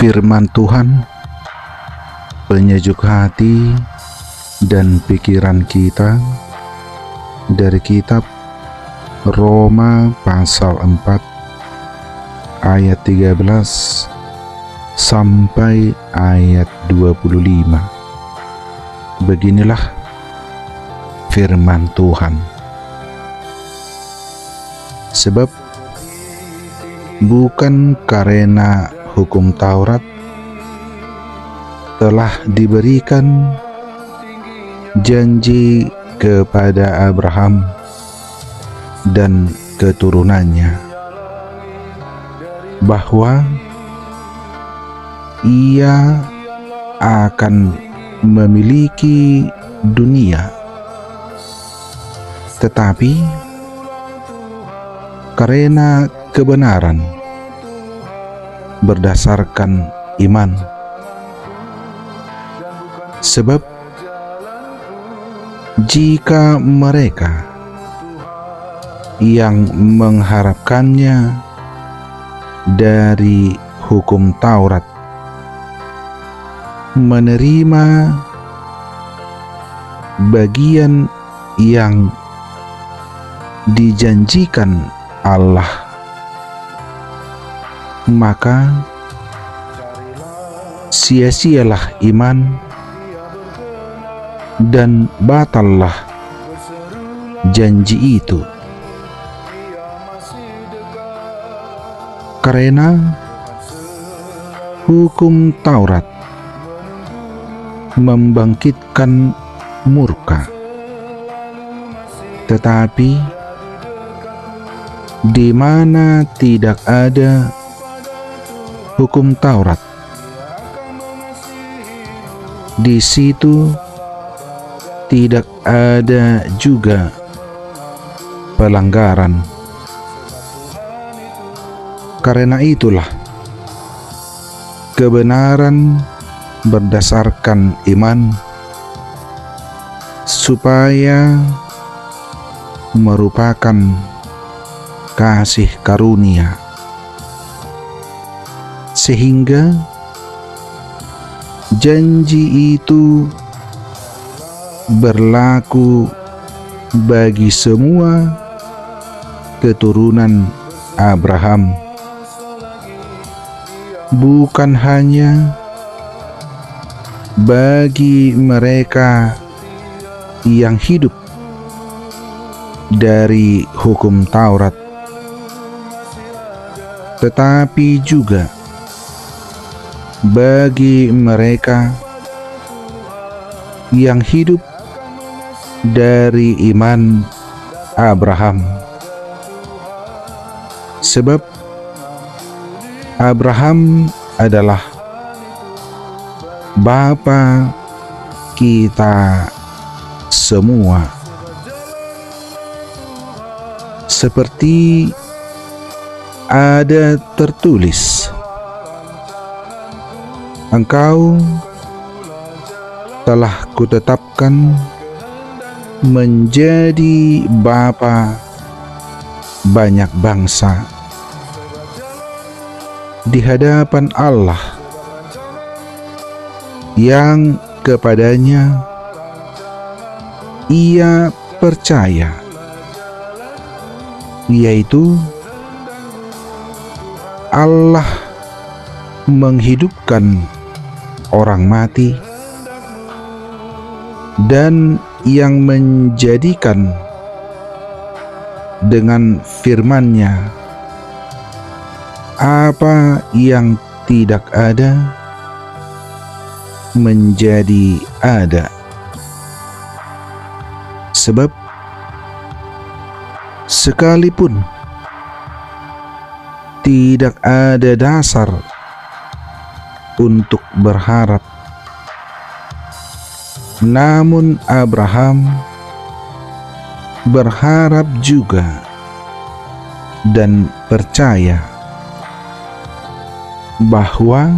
Firman Tuhan, penyejuk hati dan pikiran kita dari kitab Roma pasal 4 ayat 13 sampai ayat 25. Beginilah firman Tuhan. Sebab bukan karena hukum Taurat telah diberikan janji kepada Abraham dan keturunannya, bahwa ia akan memiliki dunia, tetapi karena kebenaran berdasarkan iman. Sebab jika mereka yang mengharapkannya dari hukum Taurat menerima bagian yang dijanjikan Allah, maka sia-sialah iman dan batallah janji itu. Karena hukum Taurat membangkitkan murka, tetapi di mana tidak ada hukum Taurat, di situ tidak ada juga pelanggaran. Karena itulah kebenaran berdasarkan iman supaya merupakan kasih karunia, sehingga janji itu berlaku bagi semua keturunan Abraham, bukan hanya bagi mereka yang hidup dari hukum Taurat, tetapi juga bagi mereka yang hidup dari iman Abraham. Sebab Abraham adalah bapa kita semua, seperti ada tertulis, "Engkau telah kutetapkan menjadi bapa banyak bangsa di hadapan Allah yang kepadanya ia percaya, yaitu Allah menghidupkan orang mati dan yang menjadikan dengan firman-Nya apa yang tidak ada menjadi ada." Sebab sekalipun tidak ada dasar untuk berharap, namun Abraham berharap juga dan percaya bahwa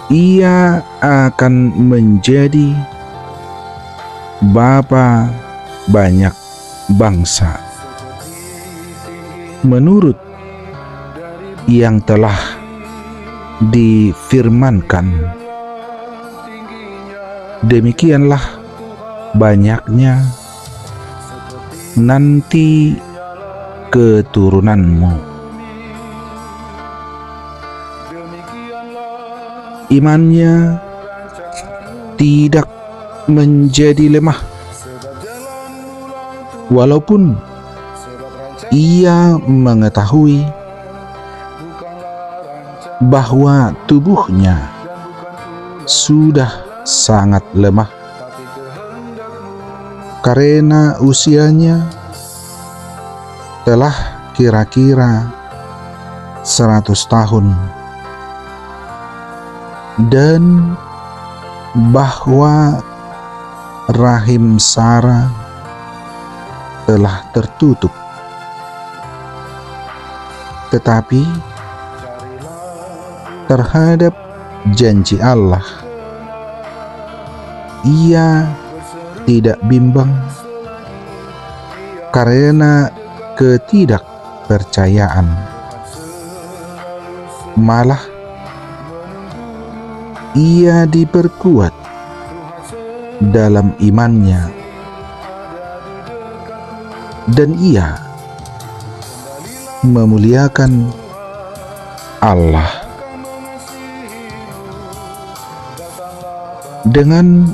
ia akan menjadi bapa banyak bangsa, menurut yang telah difirmankan, demikianlah banyaknya nanti keturunanmu. Imannya tidak menjadi lemah, walaupun ia mengetahui bahwa tubuhnya sudah sangat lemah karena usianya telah kira-kira 100 tahun, dan bahwa rahim Sarah telah tertutup. Tetapi terhadap janji Allah, ia tidak bimbang karena ketidakpercayaan. Malah ia diperkuat dalam imannya, dan ia memuliakan Allah. Dengan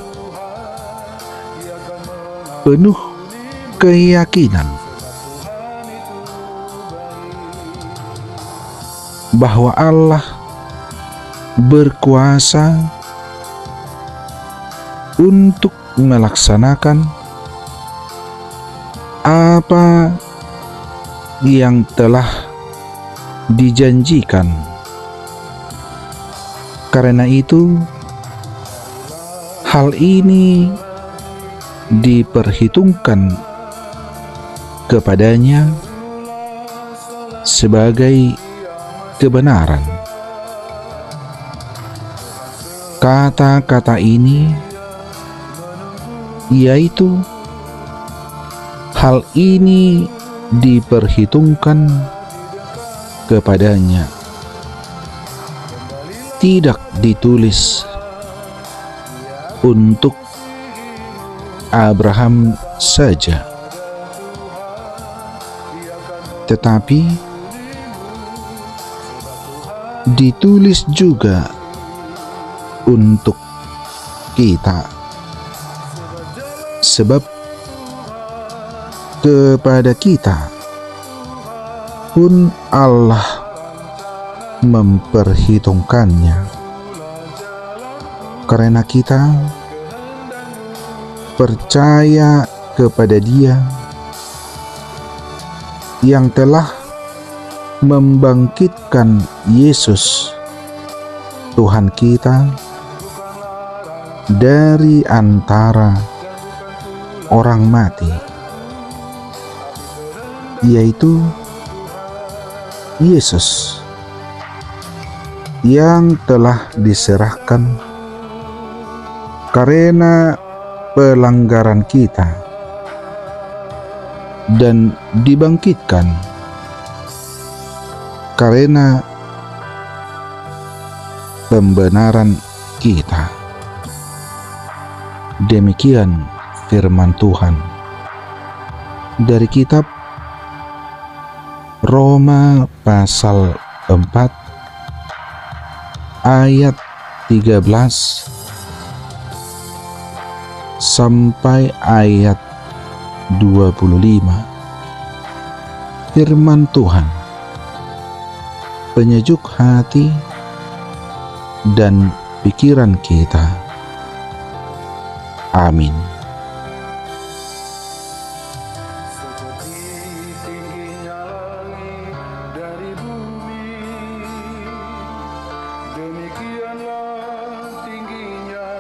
penuh keyakinan bahwa Allah berkuasa untuk melaksanakan apa yang telah dijanjikan. Karena itu, hal ini diperhitungkan kepadanya sebagai kebenaran. Kata-kata ini, yaitu hal ini diperhitungkan kepadanya, tidak ditulis untuk Abraham saja, tetapi ditulis juga untuk kita, sebab kepada kita pun Allah memperhitungkannya, karena kita percaya kepada Dia yang telah membangkitkan Yesus Tuhan kita dari antara orang mati, yaitu Yesus yang telah diserahkan karena pelanggaran kita dan dibangkitkan karena pembenaran kita. Demikian firman Tuhan dari kitab Roma pasal 4 ayat 13 sampai ayat 25. Firman Tuhan penyejuk hati dan pikiran kita. Amin. Demikianlah tingginya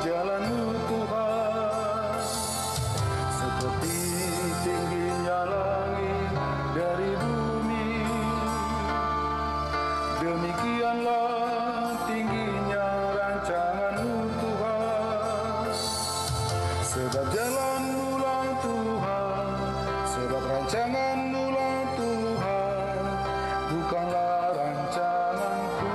jalan-Mu Tuhan, seperti tingginya langit dari bumi. Demikianlah tingginya rancangan-Mu Tuhan, sebab jalan-Mu-lah Tuhan, sebab rancangan-Mu-lah Tuhan, bukanlah rancanganku.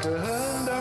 kehendak